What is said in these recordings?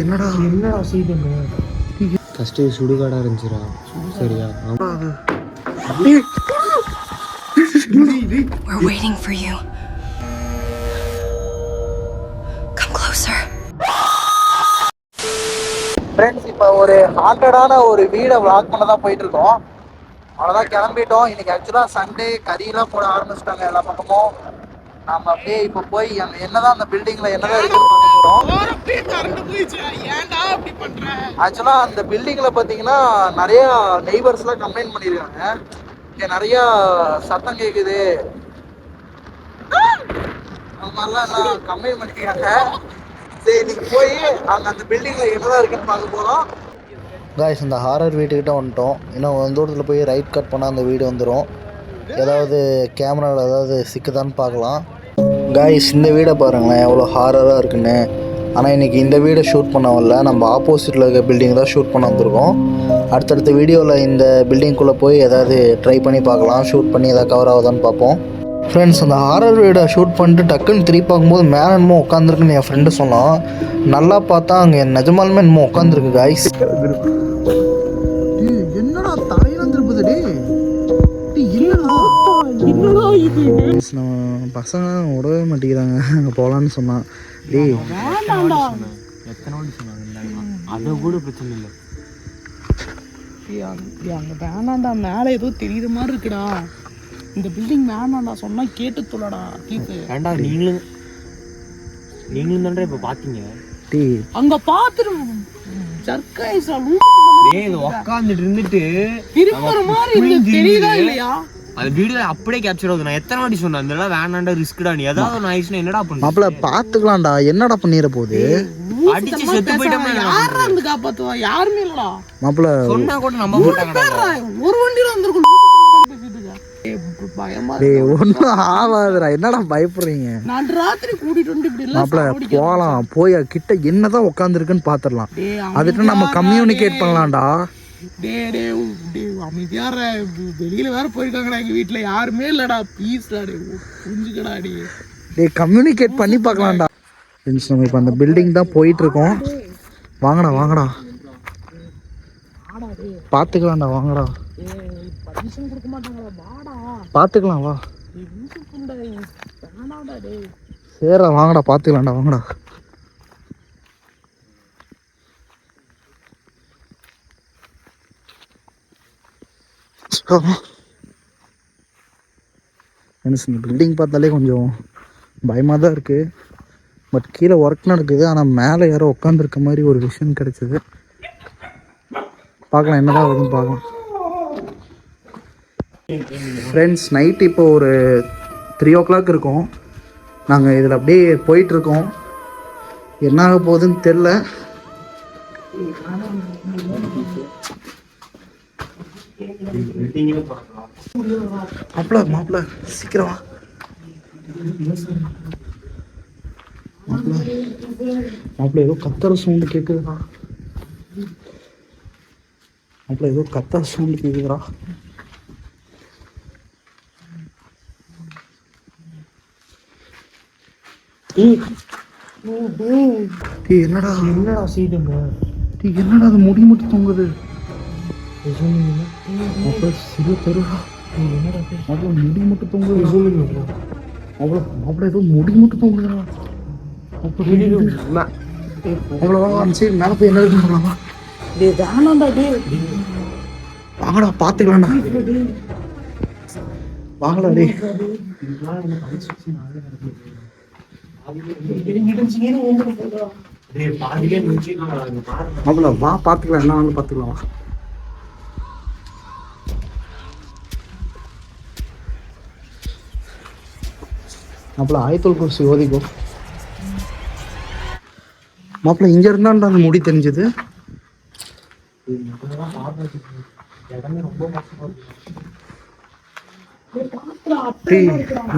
என்னடா செய்துங்க ஃபர்ஸ்ட் சுடுகாடா இருந்துச்சுடா. சரியா? We're waiting for you. Come closer. Friends, இப்போ ஒரு ஹாண்டடான ஒரு வீடை வாக் பண்ண தான் போயிட்டு இருக்கோம். அவ்வளோதான், கிளம்பிட்டோம். இன்னைக்கு ஆக்சுவலாக சண்டே, கறியெல்லாம் போட ஆரம்பிச்சிட்டாங்க எல்லா பக்கமும். நம்ம அப்படியே இப்போ போய் அங்கே என்னதான் அந்த பில்டிங்கில் என்னதான் இருக்குன்னு பார்க்க போகிறோம். ஆக்சுவலாக அந்த பில்டிங்கில் பார்த்தீங்கன்னா நிறையா நெய்பர்ஸ்லாம் கம்ப்ளைண்ட் பண்ணியிருக்காங்க. இங்கே நிறையா சத்தம் கேட்குது, அந்த மாதிரிலாம் எல்லாம் கம்ப்ளைண்ட் பண்ணியிருக்காங்க. சரி, இன்னைக்கு போய் அங்கே அந்த பில்டிங்கில் என்னதான் இருக்குன்னு பார்க்க போகிறோம். காய்ஸ், இந்த ஹாரர் வீட்டுக்கிட்ட வந்துட்டோம். இன்னும் கொஞ்சம் தூரத்தில் போய் ரைட் கட் பண்ணால் அந்த வீடு வந்துடும். ஏதாவது கேமராவில் ஏதாவது சிக்குதான்னு பார்க்கலாம். காய்ஸ், இந்த வீடை பாருங்களேன் எவ்வளோ ஹாரராக இருக்குன்னு. ஆனால் இன்றைக்கி இந்த வீடை ஷூட் பண்ண வரல, நம்ம ஆப்போசிட்டில் இருக்க பில்டிங் தான் ஷூட் பண்ண வந்திருக்கோம். அடுத்தடுத்த வீடியோவில் இந்த பில்டிங்குள்ளே போய் ஏதாவது ட்ரை பண்ணி பார்க்கலாம், ஷூட் பண்ணி எதாவது கவர் ஆகுதான்னு பார்ப்போம். ஃப்ரெண்ட்ஸ், அந்த ஹாரர் வீடை ஷூட் பண்ணிட்டு டக்குன்னு திருப்பி பார்க்கும்போது மேலே என்னமோ உட்காந்துருக்குன்னு என் ஃப்ரெண்டு சொன்னான். நல்லா பார்த்தா அங்கே நிஜமாலுமே என்னமோ உட்காந்துருக்கு காய்ஸ். என்னடா தலையெல்லாம் திருப்புது. நம்ம பசங்க விடவே மாட்டேங்கிறாங்க அங்கே போகலான்னு சொன்னான். அதை கூட பிரச்சனை இல்லை. அங்கே வேணாண்டா, மேலே ஏதோ தெரியுற மாதிரி இருக்குடா. இந்த பில்டிங் வேணாண்டா, சொன்னா கேட்டு சொல்லடா. வேண்டா, நீங்களும் தானே இப்போ பார்த்தீங்க. அங்க பாத்துட்டு உட்காந்துட்டு இருந்துட்டு திரும்புற மாதிரி தெரியுதா இல்லையா? அது வீடியோ அப்படியே கேப்சர் ஆகுது. நான் எத்தனை வாட்டி சொன்னேன், அதெல்லாம் வேணாண்டா, ரிஸ்க்டா. நீ ஏதாவது ஒன்று ஆயிடுச்சுன்னா என்னடா பண்ண? மாப்பிள்ள பாத்துக்கலாம்டா, என்னடா பண்ணிட போகுது? அடிச்சு செத்து போயிட்டோம்னா யாரா இருந்து காப்பாத்துவா? யாருமே இல்லடா. மாப்பிள்ள சொன்னா கூட நம்ப மாட்டாங்கடா. ஒரு வண்டியில வந்திருக்கும். ஒன்னும் ஆகாதுடா, என்னடா பயப்படுறீங்க? நான் ராத்திரி கூட்டிட்டு வந்து இப்படி எல்லாம் மாப்பிள்ள போலாம், போய் கிட்ட என்னதான் உட்காந்துருக்குன்னு பாத்துடலாம். அதுக்கு நம்ம கம்யூனிகேட் பண்ணலாம்டா. அமைதியார வெளியில வேற போயிருக்காங்கடா, எங்க வீட்டுல யாருமே இல்லடா. பீஸ்டா புரிஞ்சுக்கடா. கம்யூனிகேட் பண்ணி பார்க்கலாம்டா. ஃப்ரெண்ட்ஸ், நம்ம இப்போ அந்த பில்டிங் தான் போயிட்டு இருக்கோம். வாங்கடா வாங்கடா, பார்த்துக்கலாம்டா, வாங்கடா. பார்த்துக்கலாம், வா. சரிடா, வாங்கடா, பார்த்துக்கலாம்டா, வாங்கடா. இந்த பில்டிங் பார்த்தாலே கொஞ்சம் பயமாக தான் இருக்குது. பட் கீழே ஒர்க் நடக்குது, ஆனால் மேலே யாரோ உட்காந்துருக்க மாதிரி ஒரு விஷயம் கிடைச்சிது. பார்க்கலாம், என்னதான் வருதுன்னு பார்க்கலாம். ஃப்ரெண்ட்ஸ், நைட் இப்போ ஒரு 3 o'clock இருக்கும். நாங்கள் இதில் அப்படியே போயிட்டுருக்கோம். என்ன ஆக போகுதுன்னு தெரில. மாப்பிள்ள சீக்கிரம் வா. மாப்பிள்ள ஏதோ கத்துற சவுண்டு கேட்குதுடா. மாப்பிள்ள ஏதோ கத்துற சவுண்டு கேட்குதுடா. என்னடா செய்துங்க? என்னடா அது முடி மட்டும் தொங்குது? சிறு தருடா. அவ்வளோ முடி மட்டும் தொங்குது. அவ்வளோ ஏதோ முடி மட்டும் தொங்குதுடா. அவ்வளோவா சரி, மேலே போய் என்ன இருக்குன்னு வாங்கடா, பார்த்துக்கலாம்டா. வாங்கடா டே. அவ்வளோ வா, பார்த்துக்கலாம், என்ன வாங்க பார்த்துக்கலாம், வா. மாப்பிள்ள ஆயத்தோல் குர்சி ஓதிக்கோ. மாப்பிள்ள இங்க இருந்தான்டா அந்த முடி தெரிஞ்சது.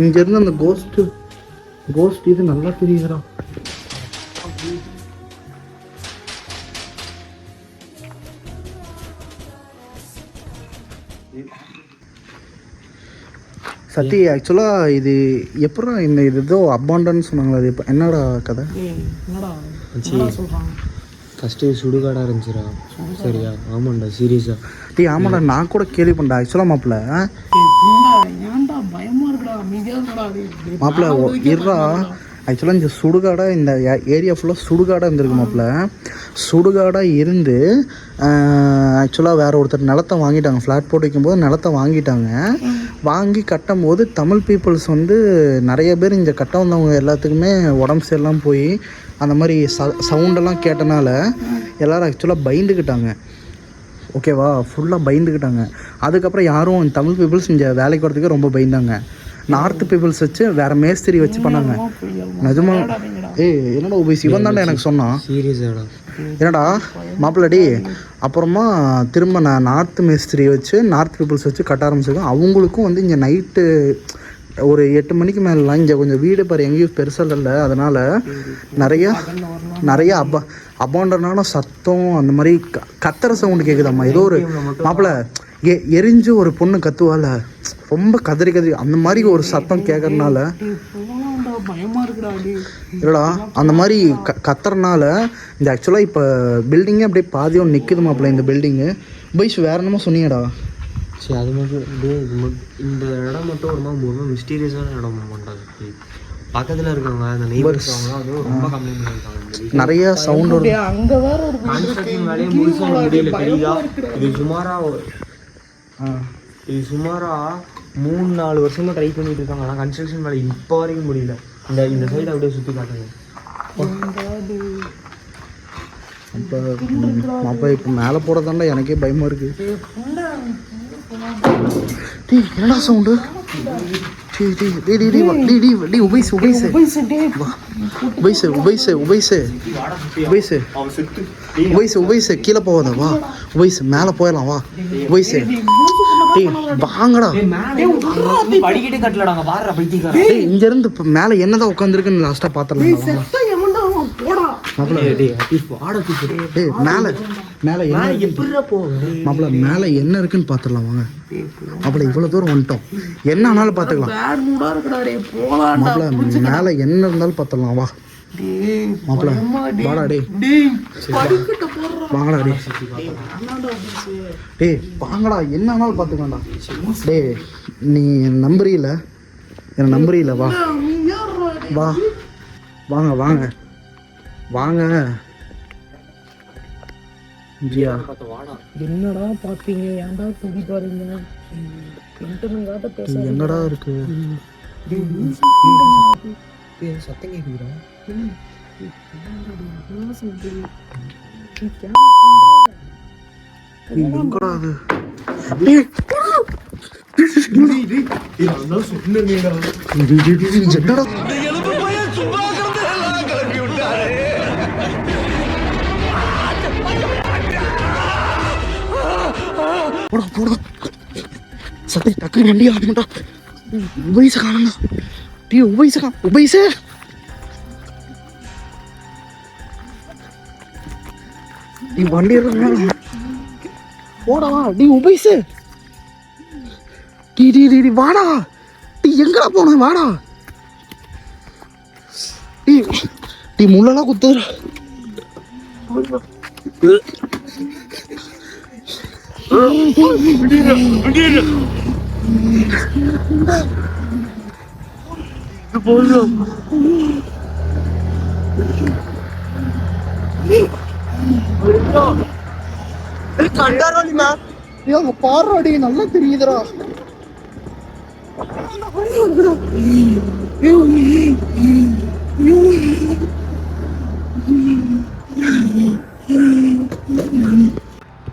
இங்க இருந்து அந்த கோஸ்ட் இது நல்லா தெரியுதுடா. சத்தி ஆக்சுவலாக இது எப்படா இந்த இது ஏதோ அப்பாண்டன்னு சொன்னாங்களா, அது இப்போ என்னடா கதை? என்னடா சொல்றாங்க? ஃபஸ்ட்டு சுடுகாடாக இருந்துச்சுடா. சரியா? ஆமாண்டா, சீரியஸாக. ஆமாடா, நான் கூட கேள்வி பண்ணேன் ஆக்சுவலாக மாப்பிள்ள. ஏன்டா பயமா இருக்குடா, அமைதியா இருக்கடா. மாப்பிள்ள இருடா, ஆக்சுவலாக இந்த சுடுகாடாக இந்த ஏரியா ஃபுல்லாக சுடுகாடாக இருந்திருக்கு மாப்பிள்ள. சுடுகாடாக இருந்து ஆக்சுவலாக வேறு ஒருத்தர் நிலத்தை வாங்கிட்டாங்க. ஃப்ளாட் போட்டு வைக்கும்போது நிலத்தை வாங்கிட்டாங்க. வாங்கி கட்டும் போது தமிழ் பீப்புள்ஸ் வந்து நிறைய பேர் இங்கே கட்ட வந்தவங்க எல்லாத்துக்குமே உடம்பு சரியில்லாமல் போய் அந்த மாதிரி சவுண்டெல்லாம் கேட்டனால எல்லோரும் ஆக்சுவலாக பயந்துக்கிட்டாங்க. ஓகேவா? ஃபுல்லாக பயந்துக்கிட்டாங்க. அதுக்கப்புறம் யாரும் தமிழ் பீப்புள்ஸ் இங்கே வேலைக்கு வரதுக்கு ரொம்ப பயந்தாங்க. நார்த் பீப்புள்ஸ் வச்சு வேறு மேஸ்திரி வச்சு பண்ணாங்க. நிஜமா? என்னடா உபேஸ் இவன் தாண்டா எனக்கு சொன்னான். சீரியஸாடா? என்னடா மாப்பிள்ளடி, அப்புறமா திரும்ப நான் நார்த் மேஸ்திரி வச்சு நார்த் பீப்புள்ஸ் வச்சு கட்ட ஆரம்பிச்சிருக்கேன். அவங்களுக்கும் வந்து இங்கே நைட்டு ஒரு 8 மணிக்கு மேலாம் இங்கே கொஞ்சம் வீடு பாரு எங்கேயும் பெருசாக இல்லை. அதனால் நிறைய அபாண்டனான சத்தம் அந்த மாதிரி கத்துற சவுண்டு கேட்குதாம்மா. ஏதோ ஒரு மாப்பிள்ள எரிஞ்சு ஒரு பொண்ணு கத்துவால, ரொம்ப கதறி அந்த மாதிரி ஒரு சத்தம் கேட்கறதுனால இல்லடா, அந்த மாதிரி கத்துறனால இந்த ஆக்சுவலாக இப்போ பில்டிங்கே அப்படியே பாதியும் நிற்குது மாப்பிள்ள. இந்த பில்டிங்கு பைஸ் வேற என்னமோ சொன்னீங்கடா. சரி, அது மட்டும் இந்த இடம் மட்டும் ஒரு மாதிரி மிஸ்டீரியஸான இடம் மாட்டாங்க. பக்கத்தில் இருக்கவங்க அந்த நெய்பர்ஸ் அவங்க ரொம்ப கம்ப்ளைண்ட் பண்ணியிருக்காங்க. நிறைய சவுண்ட் வருது. அங்கே வேற ஒரு கன்ஸ்ட்ரக்ஷன் வேலையே முழுசாக முடியல. தெரியுதா? இது சுமாராக 3-4 வருஷமாக ட்ரை பண்ணிட்டு இருக்காங்க. ஆனால் கன்ஸ்ட்ரக்ஷன் வேலை இப்போ வரைக்கும் முடியல. இந்த சைடு அப்படியே சுற்றி காட்டுங்க. அப்போ இப்போ மேலே போகிறதாண்டா எனக்கே பயமாக இருக்குது. என்னடா சவுண்டு? கீழே போவாத, வா உபைஸ் மேலே போயிடலாம், வா உபைஸ். வாங்கடா, படிக்கிட்டு கட்டலடாங்க பாரு பைத்தியக்கார. இங்க இருந்து இப்போ மேலே என்னதான் உட்காந்துருக்குன்னு லாஸ்ட்டாக பார்த்துடலாம். மேலே என்ன இருக்குன்னு பார்த்துடலாம் வாங்க மாப்பிள்ள. இவ்வளோ தூரம் வந்துட்டோம், என்ன ஆனாலும் பார்த்துக்கலாம் மாப்பிள்ள. மேலே என்ன இருந்தாலும் பார்த்துடலாம், வா மாப்பிள்ள. வாடா டே, வாங்கடா டே, டே வாங்கடா, என்ன ஆனாலும் பார்த்துக்கலாம்டா. டே நீ நம்புறீல, என்ன நம்புறீல, வா வா வாங்க வாங்க வாங்க. ஜியா என்னடா பாத்தீங்க? ஏன்டா துடி பாருங்க, என்னடா இருக்கு? சத்தம் கேட்குறா. எங்கடா அது? என்னடா போடா போடா சத்தி டக்கு வண்டி ஆகணும்டா. உபைச காணா டீ, உபைச நீ வண்டி போடா டீ உபைச. டீ டீ டீ வாடா, டீ எங்கடா போன, வாடா டீ. டீ முள்ளெல்லாம் குத்துற. பாடுறாடி, நல்லா தெரியுதுடா.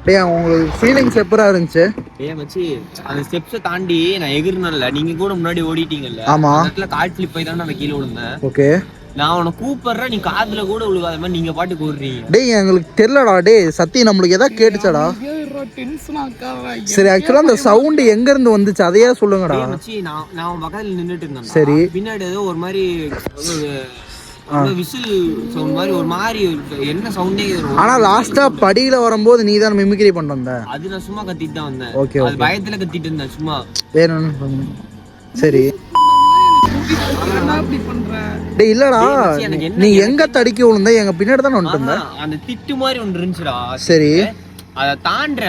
டேய் உங்களுக்கு ஃபீலிங்ஸ் எப்பரா இருந்துச்சு? ஏய் மச்சி, அந்த ஸ்டெப்ஸை தாண்டி நான் எகிர்னல்ல, நீங்க கூட முன்னாடி ஓடிட்டீங்கல்ல. ஆமா, அதுல கால் ஃபிளிப் ஆயி தான் நான் கீழே விழுந்தேன். ஓகே, நான் உன கூப்பிடுறேன், நீ காதுல கூட விழுகாத மாதிரி நீங்க பாட்டுக்கு ஓடுறீங்க. டேய் எங்களுக்கு தெரியலடா. டேய் சத்தி, நம்மளுக்கு எதாவது கேட்டுச்சாடா? சரி, ஆக்சுவலா அந்த சவுண்ட் எங்க இருந்து வந்துச்சு அதையே சொல்லுங்கடா. மச்சி, நான் பக்கத்துல நின்னுட்டு இருந்தேன். சரி, பின்னாடி ஏதோ ஒரு மாதிரி விசில் சவுண்ட் மாதிரி ஒரு மாதிரி என்ன சவுண்டே. ஆனா லாஸ்டா படியில வரும்போது நீ தான் மிமிக்ரி பண்ண வந்த. அது நான் சும்மா கத்திட்டு தான் வந்தேன். ஓகே, அது பயத்துல கத்திட்டு இருந்தேன் சும்மா. வேற என்ன சரி. ஏன்டா இப்படி பண்ற? டேய் இல்லடா, எனக்கு என்ன நீ எங்க தடிக்கி விழுந்த? எங்க பின்னாடி தானே வந்துட்டு இருந்த. அந்த திட்டு மாதிரி ஒன்று இருந்துச்சுடா. சரி. அதை தாண்ட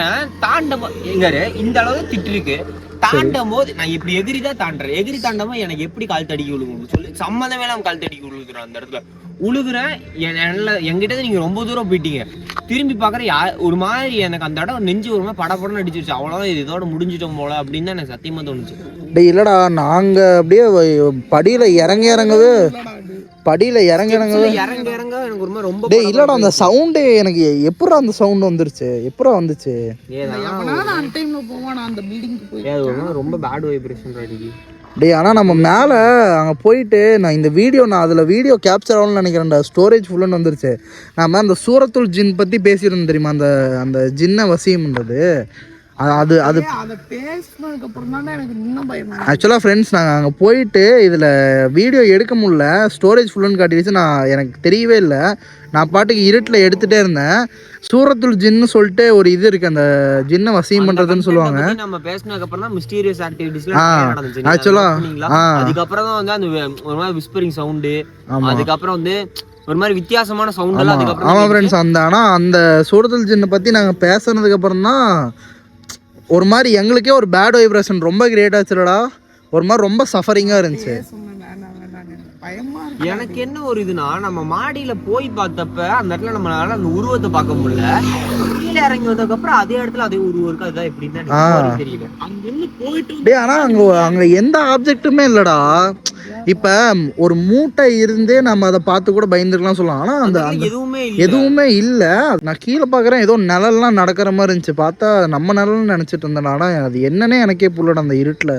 எங்காரு இந்த அளவு திட்டு இருக்கு. தாண்டும் போது நான் இப்படி எகிரி தான் தாண்டுறேன். எகிரி தாண்டமா எனக்கு எப்படி கால் தடிக்கி விழுகும் சொல்லு. சம்மந்தமே இல்லாம கால் தடிக்கி விழுகுறேன். அந்த இடத்துல உழுகுறேன். என்கிட்ட நீங்க ரொம்ப தூரம் போயிட்டீங்க. திரும்பி பாக்குறேன் ஒரு மாதிரி எனக்கு அந்த இடம் நெஞ்சு ஒரு மாதிரி படப்படன்னு அடிச்சிருச்சு. அவ்வளவுதான், இதோட முடிஞ்சிட்டோம் போல அப்படின்னு தான் எனக்கு சத்தியமா தோணுச்சு. டேய் இல்லடா, நாங்க அப்படியே படியில இறங்கவே இறங்க எனக்கு ஒரு மாதிரி ரொம்ப. டேய் இல்லடா, அந்த சவுண்டு எனக்கு எப்படா அந்த சவுண்ட் வந்துருச்சு? எப்படா வந்துச்சு? அந்த டைம்ல போவானா அந்த பில்டிங்க்கு போய் ரொம்ப பேட் வைப்ரேஷன் அடிக்கி. டேய் ஆனால் நம்ம மேலே அங்கே போயிட்டு நான் இந்த வீடியோ அதில் வீடியோ கேப்சர் ஆகணும்னு நினைக்கிறேன்டா. ஸ்டோரேஜ் ஃபுல்லுன்னு வந்துருச்சு. நம்ம அந்த சூரத்துல் ஜின் பற்றி பேசியிருந்தோம் தெரியுமா? அந்த ஜின்னை வசியம்ன்றது. அது அதை பேசினதுக்கு அப்புறம் தான் எனக்கு இன்னும் பயமா. ஆக்சுவலாக ஃப்ரெண்ட்ஸ், நாங்கள் அங்கே போயிட்டு இதில் வீடியோ எடுக்க முடியல, ஸ்டோரேஜ் ஃபுல்லுன்னு காட்டிடுச்சு. எனக்கு தெரியவே இல்லை. நான் பாட்டுக்கு இருட்டில் எடுத்துகிட்டே இருந்தேன். சூரத்துல் ஜின்னு சொல்லிட்டு ஒரு இது இருக்குது, அந்த ஜின்னை வசியம் பண்ணுறதுன்னு சொல்லுவாங்க. நம்ம பேசினதுக்கு அப்புறம் தான் மிஸ்டீரியஸ் ஆக்டிவிட்டிஸ்லாம் நடந்துச்சு. ஆக்சுவலாக அதுக்கப்புறம் தான் வந்து அந்த ஒரு மாதிரி விஸ்பரிங் சவுண்டு, அதுக்கப்புறம் வந்து ஒரு மாதிரி வித்தியாசமான சவுண்ட் எல்லாம் அதுக்கப்புறம். ஆமாம் ஃப்ரெண்ட்ஸ், ஆனால் அந்த சூரத்துல் ஜின்னை பற்றி நாங்கள் பேசுனதுக்கு அப்புறம் தான் ஒரு மாதிரி எங்களுக்கே ஒரு பேட் வைப்ரேஷன் ரொம்ப கிரியேட் ஆச்சுடா. ஒரு மாதிரி ரொம்ப சஃபரிங்காக இருந்துச்சு. எனக்கு என்ன ஒரு இதுனா, நம்ம மாடியில போய் பார்த்தப்ப அந்த இடத்துல நம்மளால அந்த உருவத்தை பார்க்க முடியல. கீழே இறங்கி வந்ததுக்கு அப்புறம் அதே இடத்துல அதே உருவம் இருக்கு. அதுதான் எப்படின்னு தெரியல. டேய் ஆனால் அங்கே எந்த ஆப்ஜெக்ட்டுமே இல்லடா. இப்போ ஒரு மூட்டை இருந்தே நம்ம அதை பார்த்து கூட பயந்துக்கலாம் சொல்லலாம். ஆனால் அந்த எதுவுமே இல்லை. நான் கீழே பார்க்குறேன், ஏதோ நிழல்லாம் நடக்கிற மாதிரி இருந்துச்சு. பார்த்தா நம்ம நிழல்னு நினச்சிட்டு இருந்தேன். ஆனால் அது என்னன்னே எனக்கே புரியல அந்த இருட்டில்.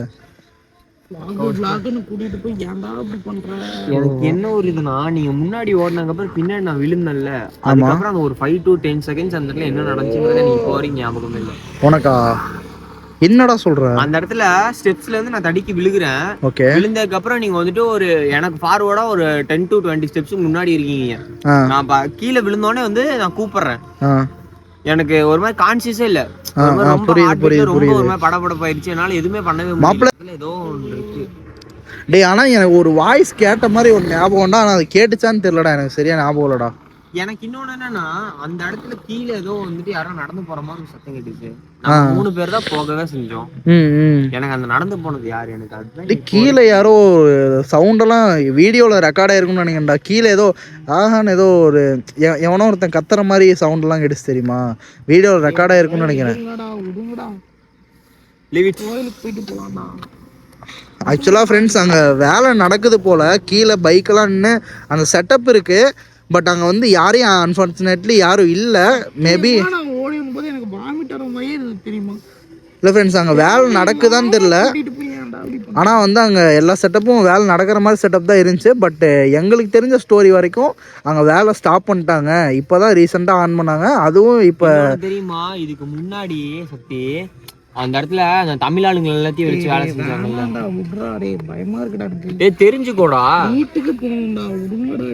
எனக்கு என்ன ஒரு இதுனா, நீங்க முன்னாடி ஓடினாங்க அப்புறம் பின்னாடி நான் விழுந்தேன்ல, அதுக்கப்புறம் அந்த ஒரு 5 to 10 செகண்ட்ஸ் அந்த இடத்துல என்ன நடந்துச்சுங்கிறத நீ இப்போ வரைக்கும் ஞாபகம் இல்லை. உனக்கா? என்னடா சொல்ற? அந்த இடத்துல ஸ்டெப்ஸ்ல இருந்து நான் தடிக்கி விழுகிறேன். ஓகே. விழுந்ததுக்கு அப்புறம் நீங்க வந்துட்டு ஒரு எனக்கு ஃபார்வர்டா ஒரு 10 to 20 ஸ்டெப்ஸ் முன்னாடி இருக்கீங்க. நான் கீழே விழுந்தோடனே வந்து நான் கூப்பிடுறேன். எனக்கு ஒரு மாதிரி கான்சியஸே இல்ல. ரொம்ப ஒரு மாதிரி படபடப்பாயிருச்சு. என்னால எதுவுமே பண்ணவே முடியல. ஏதோ ஒன்று இருக்கு. டேய் ஆனா எனக்கு ஒரு வாய்ஸ் கேட்ட மாதிரி ஒரு ஞாபகம்டா. ஆனா அது கேட்டுச்சான்னு தெரியலடா, எனக்கு சரியா ஞாபகம் இல்லடா. எனக்கு இன்னொன்னு என்னன்னா, அந்த இடத்துல கீழே ஏதோ வந்துட்டு யாரோ நடந்து போற மாதிரி சத்தம் கேட்டுச்சு. நாங்க 3 பேர் தான் போகவே செஞ்சோம். எனக்கு அந்த நடந்து போனது யாரு? எனக்கு அதுதான் கீழே யாரோ சவுண்டெல்லாம் வீடியோவில் ரெக்கார்ட் ஆயிருக்கும்னு நினைக்கிறேன்டா. கீழே ஏதோ ஆஹான்னு ஏதோ ஒரு எவனோ ஒருத்தன் கத்துற மாதிரி சவுண்டெல்லாம் கேட்டுச்சு தெரியுமா? வீடியோவில் ரெக்கார்ட் ஆயிருக்கும்னு நினைக்கிறேன். ஆக்சுவலாக ஃப்ரெண்ட்ஸ், அங்கே வேலை நடக்குது போல். கீழே பைக்கெல்லாம் நின்று அந்த செட்டப் இருக்குது. பட் அங்கே வந்து யாரையும் அன்ஃபார்ச்சுனேட்லி யாரும் இல்லை. மேபி இல்லை ஃப்ரெண்ட்ஸ், அங்கே வேலை நடக்குதான்னு தெரியல. ஆனால் வந்து அங்கே எல்லா செட்டப்பும் வேலை நடக்கிற மாதிரி செட்டப் தான் இருந்துச்சு. பட் எங்களுக்கு தெரிஞ்ச ஸ்டோரி வரைக்கும் அங்கே வேலை ஸ்டாப் பண்ணிட்டாங்க. இப்போ தான் ரீசெண்டாக ஆன் பண்ணாங்க. அதுவும் இப்போ தெரியுமா, இதுக்கு முன்னாடி சக்தி அந்த இடத்துல அந்த தமிழ் ஆளுங்க எல்லாத்தையும் வச்சு வேலை செஞ்சாங்க. பயமா இருக்குடா. தெரிஞ்சுக்கோடா, வீட்டுக்கு போகணும்டா. விடுங்கடா.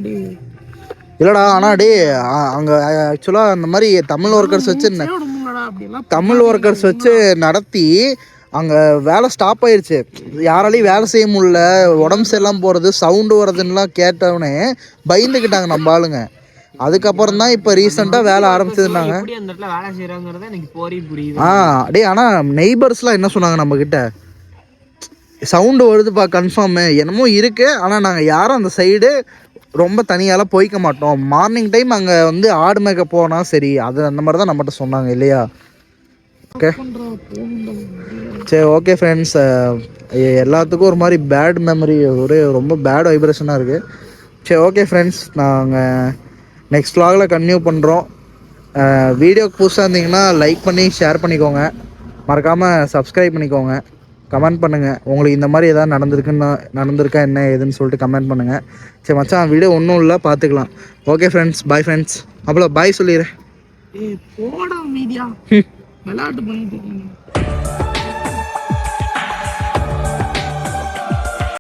இல்லைடா, ஆனால் டே அங்கே ஆக்சுவலாக அந்த மாதிரி தமிழ் ஒர்க்கர்ஸ் வச்சு நடத்தி அங்கே வேலை ஸ்டாப் ஆயிடுச்சு. யாராலையும் வேலை செய்ய முடியல. உடம்பு சரியில்லாமல் போகிறது, சவுண்டு வர்றதுன்னெலாம் கேட்டவனே பயந்துக்கிட்டாங்க நம்ம ஆளுங்க. அதுக்கப்புறம் தான் இப்போ ரீசெண்டாக வேலை ஆரம்பிச்சதுனாங்க. டே ஆனால் நெய்பர்ஸ்லாம் என்ன சொன்னாங்க நம்மக்கிட்ட? சவுண்டு வருதுப்பா கன்ஃபார்மு, என்னமோ இருக்குது. ஆனால் நாங்கள் யாரும் அந்த சைடு ரொம்ப தனியாலாம் போய்க்க மாட்டோம். மார்னிங் டைம் அங்கே வந்து ஆடு மேய்க்க போனால் சரி, அது அந்த மாதிரி தான் நம்மகிட்ட சொன்னாங்க இல்லையா? ஓகே சரி, ஓகே ஃப்ரெண்ட்ஸ், எல்லாத்துக்கும் ஒரு மாதிரி பேட் மெமரி, ரொம்ப பேட் வைப்ரேஷனாக இருக்குது. சரி ஓகே ஃப்ரெண்ட்ஸ், நாங்கள் நெக்ஸ்ட் vlogல கன்டினியூ பண்ணுறோம். வீடியோக்கு புதுசாக இருந்தீங்கன்னா லைக் பண்ணி ஷேர் பண்ணிக்கோங்க. மறக்காமல் சப்ஸ்கிரைப் பண்ணிக்கோங்க. கமெண்ட் பண்ணுங்கள், உங்களுக்கு இந்த மாதிரி எதாவது நடந்திருக்கா என்ன ஏதுன்னு சொல்லிட்டு கமெண்ட் பண்ணுங்கள். சரி மச்சான், வீடியோ ஒன்றும் இல்லை, பார்த்துக்கலாம். Okay friends, bye friends. அவ்வளோ பாய் சொல்லிடுறேன். போடா மீடியா விளையாட்டு பண்ணிட்டு